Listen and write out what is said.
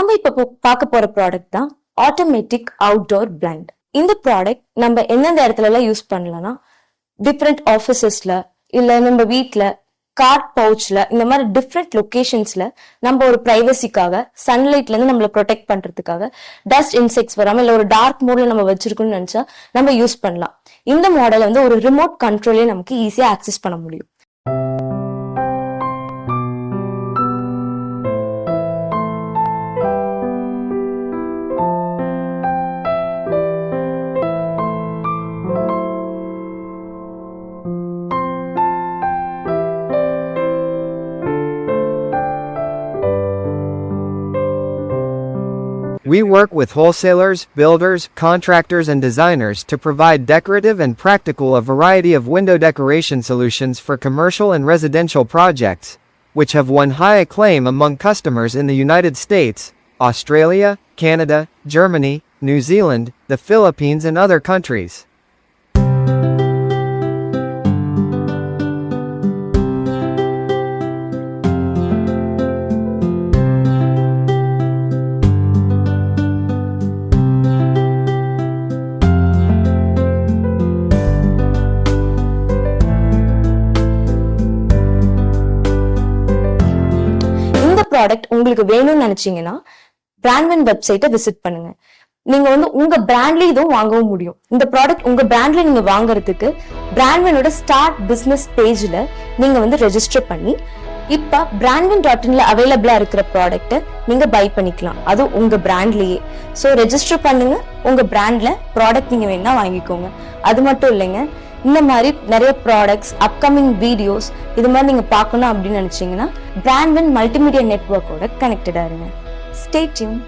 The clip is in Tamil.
நம்ம இப்ப பார்க்க போற ப்ராடக்ட் தான் ஆட்டோமேட்டிக் அவுட்டோர் பிளைண்ட். இந்த ப்ராடக்ட் நம்ம எந்தெந்த இடத்துல எல்லாம் யூஸ் பண்ணலாம்னா, டிஃப்ரெண்ட் ஆஃபீஸஸ்ல, இல்ல நம்ம வீட்ல, கார் பவுச்ல, இந்த மாதிரி டிஃப்ரெண்ட் லொகேஷன்ஸ்ல நம்ம ஒரு பிரைவசிக்காக, சன்லைட்ல இருந்து நம்மளை ப்ரொடெக்ட் பண்றதுக்காக, டஸ்ட் இன்செக்ட்ஸ் வராம இல்ல ஒரு டார்க் மோட்ல நம்ம வச்சிருக்கோம்னு நினைச்சா நம்ம யூஸ் பண்ணலாம். இந்த மாடல் வந்து ஒரு ரிமோட் கண்ட்ரோலே நமக்கு ஈஸியா ஆக்சஸ் பண்ண முடியும். We work with wholesalers, builders, contractors and designers to provide decorative and practical a variety of window decoration solutions for commercial and residential projects, which have won high acclaim among customers in the United States, Australia, Canada, Germany, New Zealand, the Philippines and other countries. Product உங்களுக்கு வேணும்னு நினைச்சீங்கன்னா பிராண்ட்வின் வெப்சைட்டை விசிட் பண்ணுங்க. நீங்க வந்து உங்க பிராண்ட்லயே இதுவும் வாங்கவும் முடியும். இந்த ப்ராடக்ட் உங்க பிராண்ட்ல நீங்க வாங்குறதுக்கு பிராண்ட்வினோட ஸ்டார்ட் பிசினஸ் பேஜ்ல நீங்க வந்து ரெஜிஸ்டர் பண்ணி இப்ப brandwin.inல அவைலபிளா இருக்கிற ப்ராடக்ட்டை நீங்க பை பண்ணிக்கலாம். அது உங்க பிராண்ட்லயே. சோ ரெஜிஸ்டர் பண்ணுங்க, உங்க பிராண்ட்ல ப்ராடக்ட் நீங்க வேணா வாங்கிக்கோங்க. அது மட்டும் இல்லைங்க, இந்த மாதிரி நிறைய ப்ராடக்ட்ஸ், அப்கமிங் வீடியோஸ் இது மாதிரி நீங்க பார்க்கணும் அப்படின்னு நினைச்சீங்கன்னா பிராண்ட்வின் மல்டிமீடியா நெட்வொர்க்கோட கனெக்டடா இருங்க. Stay tune.